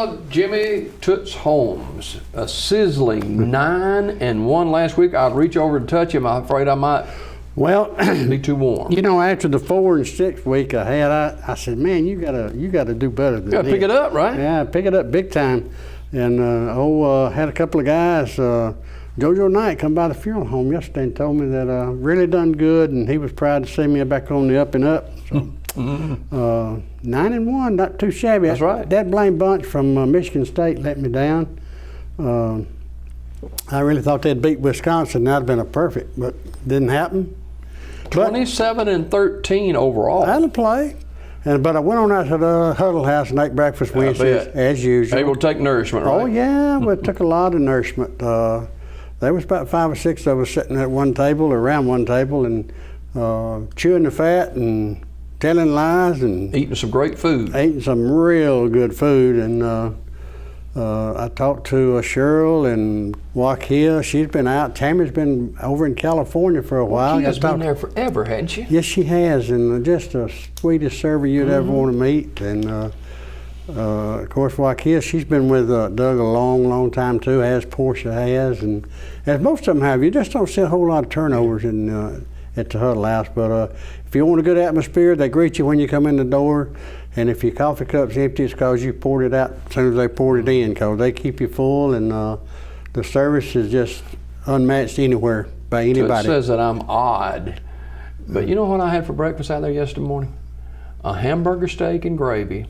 Well, Jimmy Toots Holmes, a sizzling 9-1 last week. I'd reach over and touch him. I'm afraid I might be too warm. You know, after the 4 and 6 week I had, I said, man, you gotta do better than this. You gotta pick it up, right? Yeah, pick it up big time. And had a couple of guys. JoJo Knight come by the funeral home yesterday and told me that really done good, and he was proud to see me back on the up and up. So, 9-1, not too shabby. That's right. That blame bunch from Michigan State let me down. I really thought they'd beat Wisconsin. That'd have been a perfect, but didn't happen. 27-13 overall. That'll play. But I went on out to the Huddle House and ate breakfast Wednesdays as usual. Able to take nourishment, right? Oh yeah, we took a lot of nourishment. There was about 5 or 6 of us sitting at one table, around one table, and chewing the fat and telling lies and eating some great food. Eating some real good food. And I talked to Cheryl and Wakia. She's been out. Tammy's been over in California for a while. She has been there forever, hasn't she? Yes, she has, and just the sweetest server you'd ever want to meet. And of course, Wakia, she's been with Doug a long, long time too, as Portia has, and as most of them have. You just don't see a whole lot of turnovers at the Huddle House. But if you want a good atmosphere, they greet you when you come in the door. And if your coffee cup's empty, it's because you poured it out as soon as they poured it in, because they keep you full, and the service is just unmatched anywhere by anybody. So it says that I'm odd, but you know what I had for breakfast out there yesterday morning? A hamburger steak and gravy,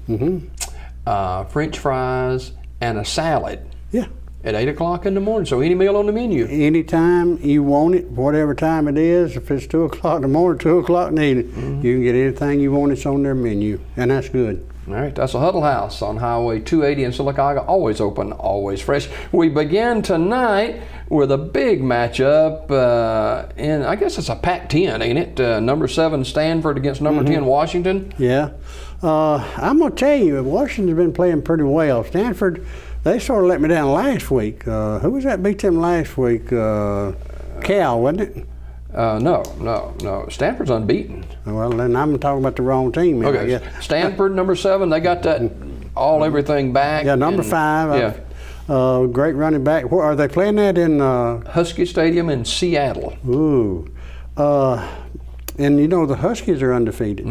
French fries, and a salad. Yeah. At 8 o'clock in the morning, so any meal on the menu. Anytime you want it, whatever time it is, if it's 2 o'clock in the morning, 2 o'clock in the evening, you can get anything you want, it's on their menu, and that's good. All right, that's a Huddle House on Highway 280 in Sylacauga, always open, always fresh. We begin tonight with a big matchup, and I guess it's a Pac-10, ain't it? Number 7 Stanford against number 10 Washington. Yeah, I'm gonna tell you, Washington's been playing pretty well. Stanford, they sort of let me down last week. Who was that beat them last week? Cal, wasn't it? No. Stanford's unbeaten. Well, then I'm talking about the wrong team. Okay, Stanford, number 7, they got that everything back. Yeah, number 5. Yeah. Great running back. Where are they playing that in? Husky Stadium in Seattle. Ooh. And you know the Huskies are undefeated,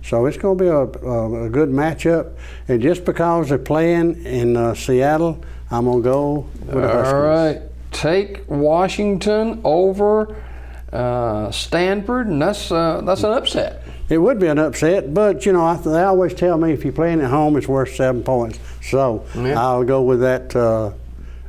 so it's going to be a good matchup. And just because they're playing in Seattle, I'm going to go with the Huskies. All right, take Washington over Stanford, and that's an upset. It would be an upset, but you know they always tell me if you're playing at home, it's worth 7 points. So I'll go with that.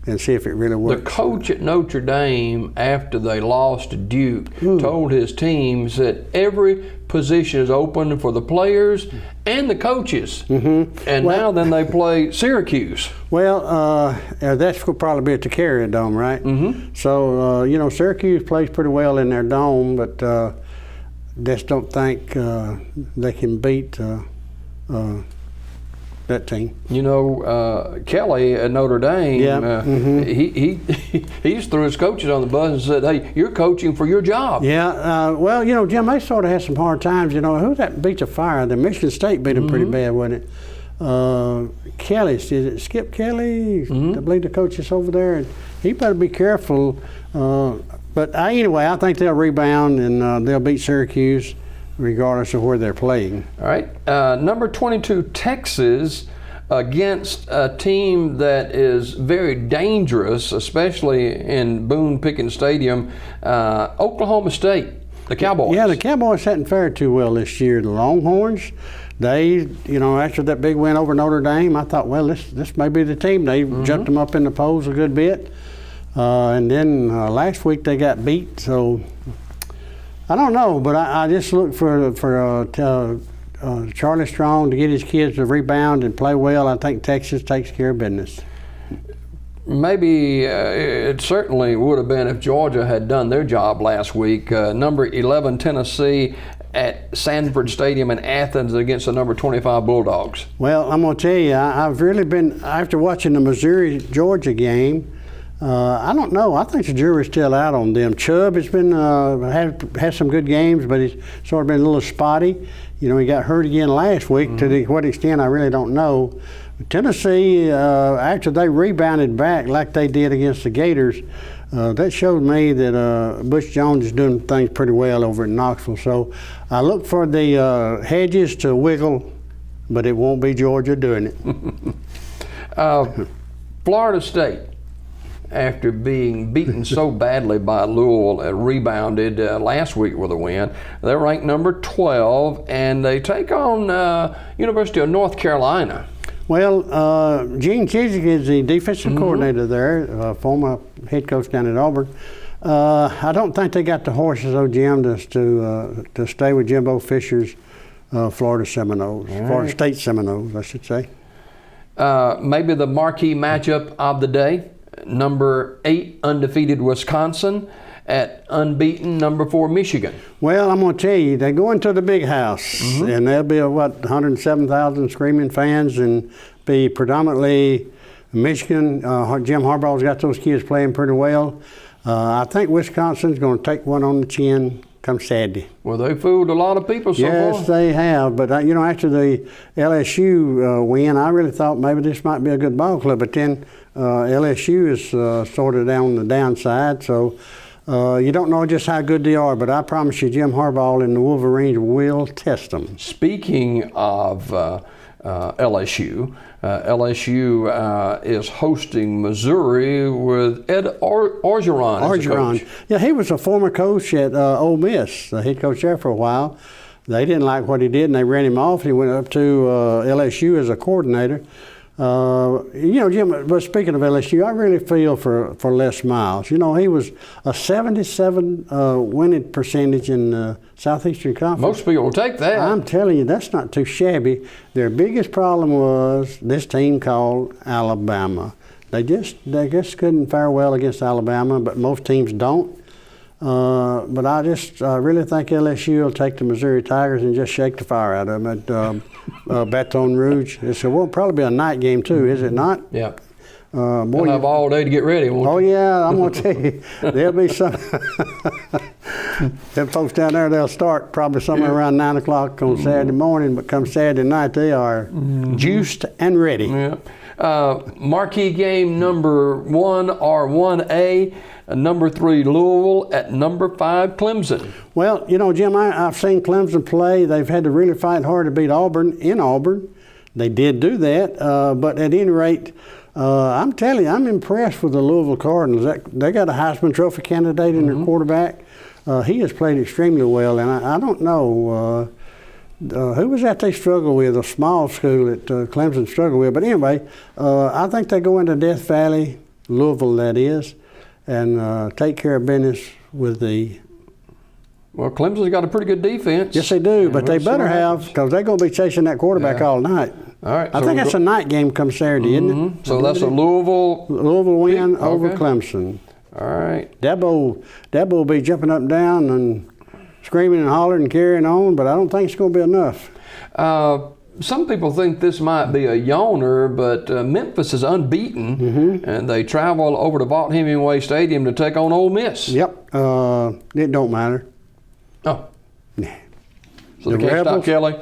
And see if it really works. The coach at Notre Dame, after they lost to Duke, told his teams that every position is open for the players and the coaches. And now then they play Syracuse. Well, that's going to probably be at the Carrier Dome, right? So, you know, Syracuse plays pretty well in their dome, but just don't think they can beat that team. You know, Kelly at Notre Dame, he just threw his coaches on the bus and said, hey, you're coaching for your job. Yeah, well, you know, Jim, they sort of had some hard times. You know, who that beat the Fire? The Michigan State beat them pretty bad, wasn't it? Kelly, is it Skip Kelly? I believe the coach is over there. And he better be careful. But anyway, I think they'll rebound and they'll beat Syracuse, regardless of where they're playing. All right. Number 22, Texas, against a team that is very dangerous, especially in Boone-Pickens Stadium, Oklahoma State, the Cowboys. Yeah, the Cowboys hadn't fared too well this year. The Longhorns, they, you know, after that big win over Notre Dame, I thought, well, this may be the team. They jumped them up in the polls a good bit. And then last week they got beat, so I don't know, but I just look for Charlie Strong to get his kids to rebound and play well. I think Texas takes care of business. Maybe it certainly would have been if Georgia had done their job last week. Number 11 Tennessee at Sanford Stadium in Athens against the number 25 Bulldogs. Well, I'm going to tell you, I've really been, after watching the Missouri-Georgia game, I don't know. I think the jury's still out on them. Chubb has been had some good games, but he's sort of been a little spotty. he got hurt again last week. To what extent, I really don't know. Tennessee, after they rebounded back like they did against the Gators, that showed me that Butch Jones is doing things pretty well over in Knoxville. So I look for the hedges to wiggle, but it won't be Georgia doing it. Florida State, after being beaten so badly by Louisville, rebounded last week with a win. They're ranked number 12, and they take on University of North Carolina. Well, Gene Chizik is the defensive coordinator there, former head coach down at Auburn. I don't think they got the horses, though, Jim, to stay with Jimbo Fisher's Florida Seminoles, Florida State Seminoles, I should say. Maybe the marquee matchup of the day, number 8 undefeated Wisconsin at unbeaten number 4 Michigan. Well, I'm going to tell you, they go into the big house, and there'll be, 107,000 screaming fans, and be predominantly Michigan. Jim Harbaugh's got those kids playing pretty well. I think Wisconsin's going to take one on the chin come Saturday. Well, they fooled a lot of people so far. Yes, they have. But, after the LSU win, I really thought maybe this might be a good ball club. But then LSU is sort of down the downside. So you don't know just how good they are. But I promise you, Jim Harbaugh and the Wolverines will test them. Speaking of LSU, LSU is hosting Missouri with Ed Orgeron as a coach. Yeah, he was a former coach at Ole Miss, the head coach there for a while. They didn't like what he did, and they ran him off. He went up to LSU as a coordinator. Jim, but speaking of LSU, I really feel for Les Miles. He was a 77 winning percentage in the Southeastern Conference. Most people will take that. I'm telling you, that's not too shabby. Their biggest problem was this team called Alabama. They just couldn't fare well against Alabama, but most teams don't. But I really think LSU will take the Missouri Tigers and just shake the fire out of them at Baton Rouge. It will probably be a night game too, is it not? Yeah. We'll have all day to get ready, won't you? Yeah, I'm going to tell you, there'll be some. Them folks down there, they'll start probably somewhere around 9 o'clock on Saturday morning, but come Saturday night, they are juiced and ready. Yeah. Marquee game number 1 or 1A, number 3 Louisville at number 5 Clemson. Well, Jim, I've seen Clemson play. They've had to really fight hard to beat Auburn in Auburn. They did do that, but at any rate, I'm telling you, I'm impressed with the Louisville Cardinals. They got a Heisman Trophy candidate in their quarterback. He has played extremely well, and I don't know who was that they struggled with, a small school that Clemson struggled with. But anyway, I think they go into Death Valley, Louisville that is, and take care of business with the... Well, Clemson's got a pretty good defense. Yes, they do, but they better have, because they're going to be chasing that quarterback all night. All right. I think that's a night game come Saturday, isn't it? So that's a Louisville win over Clemson. All right. Dabo will be jumping up and down and screaming and hollering and carrying on, but I don't think it's going to be enough. Some people think this might be a yawner, but Memphis is unbeaten, and they travel over to Vaught Hemingway Stadium to take on Ole Miss. Yep. It don't matter. Oh. Nah. So they can't stop Kelly?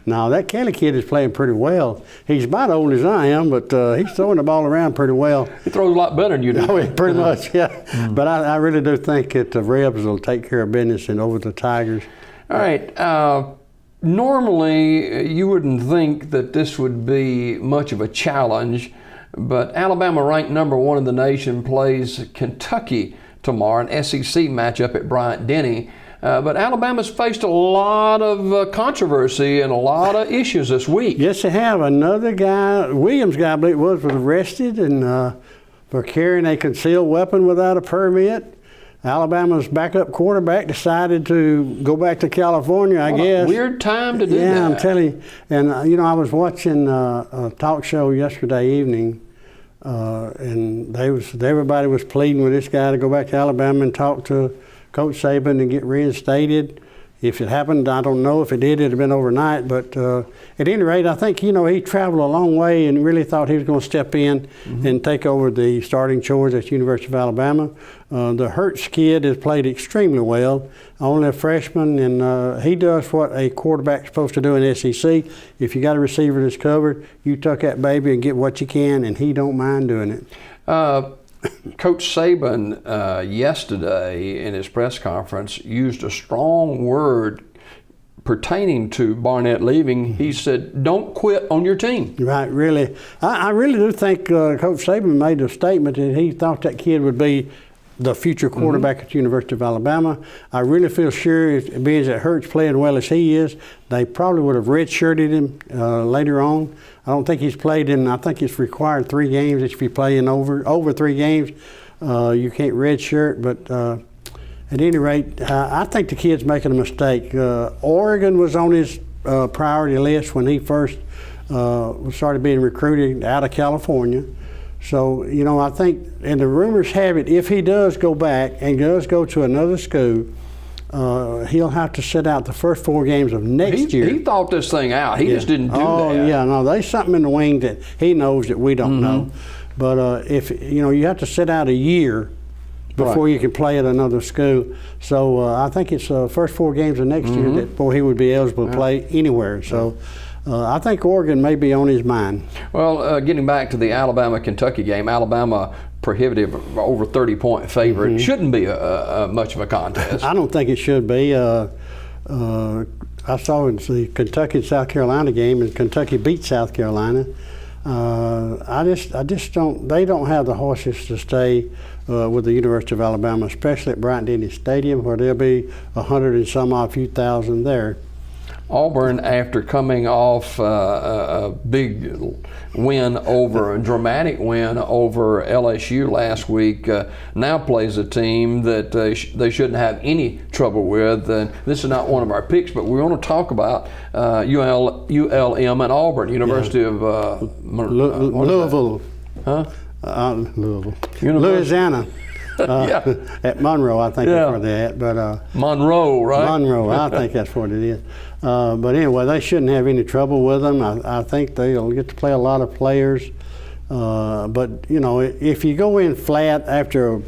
No, that Kelly kid is playing pretty well. He's about old as I am, but he's throwing the ball around pretty well. He throws a lot better than you do. Oh, pretty much, yeah. But I really do think that the Rebs will take care of business and over the Tigers. All right. Normally, you wouldn't think that this would be much of a challenge, but Alabama, ranked number 1 in the nation, plays Kentucky tomorrow, an SEC matchup at Bryant-Denny. But Alabama's faced a lot of controversy and a lot of issues this week. Yes, they have. Another guy, Williams guy, I believe it was arrested and for carrying a concealed weapon without a permit. Alabama's backup quarterback decided to go back to California, I guess. Weird time to do that. Yeah, I'm telling you. And, I was watching a talk show yesterday evening, and everybody was pleading with this guy to go back to Alabama and talk to Coach Saban and get reinstated. If it happened, I don't know. If it did, it'd have been overnight. But at any rate, I think, he traveled a long way and really thought he was going to step in and take over the starting chores at University of Alabama. The Hurts kid has played extremely well, only a freshman, and he does what a quarterback's supposed to do in SEC. If you got a receiver that's covered, you tuck that baby and get what you can, and he don't mind doing it. Coach Saban yesterday in his press conference used a strong word pertaining to Barnett leaving. He said, "Don't quit on your team." Right, really. I really do think Coach Saban made a statement that he thought that kid would be the future quarterback at the University of Alabama. I really feel sure, being that Hurts playing well as he is, they probably would have redshirted him later on. I don't think he's played I think it's required 3 games. If you're playing over 3 games, you can't redshirt. But at any rate, I think the kid's making a mistake. Oregon was on his priority list when he first started being recruited out of California. So, I think, and the rumors have it, if he does go back and does go to another school, he'll have to sit out the first 4 games of next year. He thought this thing out. He just didn't do that. Oh, yeah, no, there's something in the wing that he knows that we don't know. But if, you have to sit out a year before you can play at another school. So I think it's the first 4 games of next year before he would be eligible to play anywhere. So. I think Oregon may be on his mind. Well, getting back to the Alabama-Kentucky game, Alabama prohibitive over 30-point favorite. Shouldn't be much of a contest. I don't think it should be. I saw the Kentucky-South Carolina game, and Kentucky beat South Carolina. I just don't. They don't have the horses to stay with the University of Alabama, especially at Bryant-Denny Stadium, where there'll be 100 and some odd few thousand there. Auburn, after coming off a big win a dramatic win over LSU last week, now plays a team that they shouldn't have any trouble with. And this is not one of our picks, but we want to talk about ULM and Auburn, University of Louisville. Huh? Louisville. Louisiana. At Monroe, I think that's where they're at. But Monroe, right? Monroe, I think that's what it is. But anyway, they shouldn't have any trouble with them. I think they'll get to play a lot of players. But if you go in flat after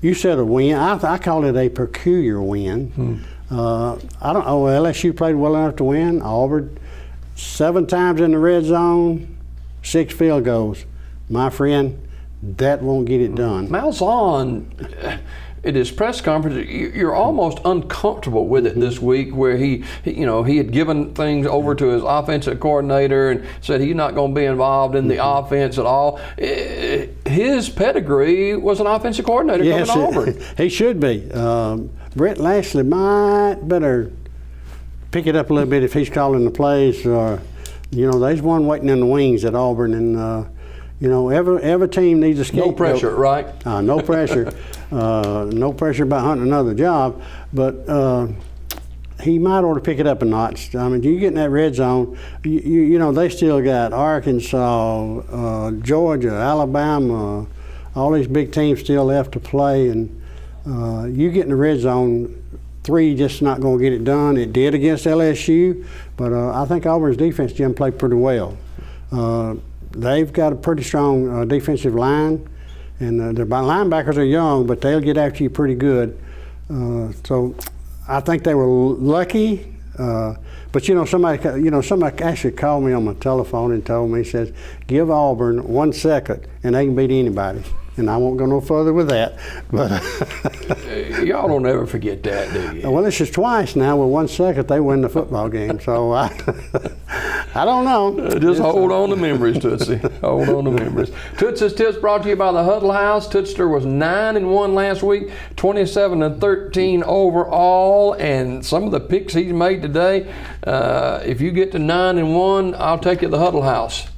you said a win, I call it a peculiar win. I don't know. LSU played well enough to win. Auburn 7 times in the red zone, 6 field goals. My friend, that won't get it done. Malzahn, at his press conference, you're almost uncomfortable with it this week, where he had given things over to his offensive coordinator and said he's not going to be involved in the offense at all. His pedigree was an offensive coordinator coming to Auburn. He should be. Brett Lashley might better pick it up a little bit if he's calling the plays. There's one waiting in the wings at Auburn, and every team needs a scapegoat. No pressure, right? No pressure. No pressure about hunting another job. But he might ought to pick it up a notch. I mean, you get in that red zone, they still got Arkansas, Georgia, Alabama, all these big teams still left to play. And you get in the red zone, 3 just not going to get it done. It did against LSU, but I think Auburn's defense, Jim, played pretty well. They've got a pretty strong defensive line, and their linebackers are young, but they'll get after you pretty good. So I think they were lucky. But somebody actually called me on my telephone and told me, he says, give Auburn 1 second and they can beat anybody. And I won't go no further with that. But y'all don't ever forget that, do you? Well, this is twice now. With 1 second, they win the football game. So I don't know. Just hold on to memories, Tootsie. Hold on to memories. Tootsie's Tips brought to you by the Huddle House. Tootster was 9-1 last week, 27-13 overall, and some of the picks he's made today. If you get to 9-1, I'll take you to the Huddle House.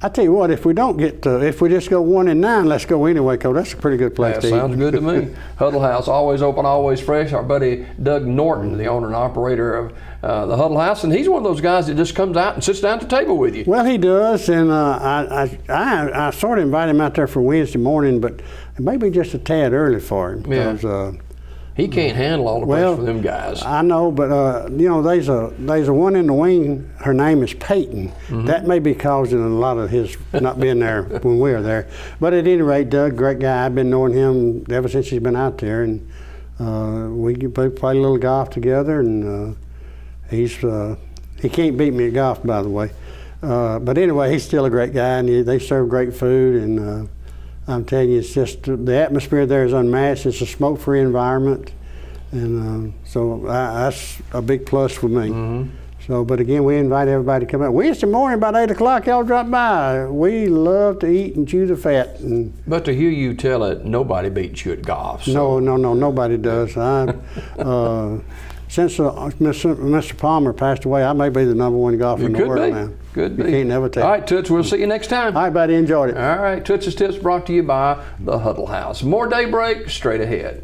I tell you what, if we just go 1-9, let's go anyway, Coach. That's a pretty good place to eat. Sounds good to me. Huddle House, always open, always fresh. Our buddy Doug Norton, the owner and operator of the Huddle House, and he's one of those guys that just comes out and sits down at the table with you. Well, he does, and I sort of invited him out there for Wednesday morning, but maybe just a tad early for him because He can't handle all the pressure for them guys. I know, but you know, there's a one in the wing. Her name is Peyton. That may be causing a lot of his not being there when we were there. But at any rate, Doug, great guy. I've been knowing him ever since he's been out there, and we play a little golf together. And he can't beat me at golf, by the way. But anyway, he's still a great guy, and they serve great food. And I'm telling you, it's just the atmosphere there is unmatched. It's a smoke-free environment, and so that's a big plus for me. So, but again, we invite everybody to come out. Wednesday morning about 8 o'clock, y'all drop by. We love to eat and chew the fat. But to hear you tell it, nobody beats you at golf. So. No, nobody does. Since Mr. Palmer passed away, I may be the #1 golfer in the world now. Could be. You can't never tell. All right, Toots, we'll see you next time. All right, buddy, enjoyed it. All right, Toots' Tips brought to you by the Huddle House. More Daybreak straight ahead.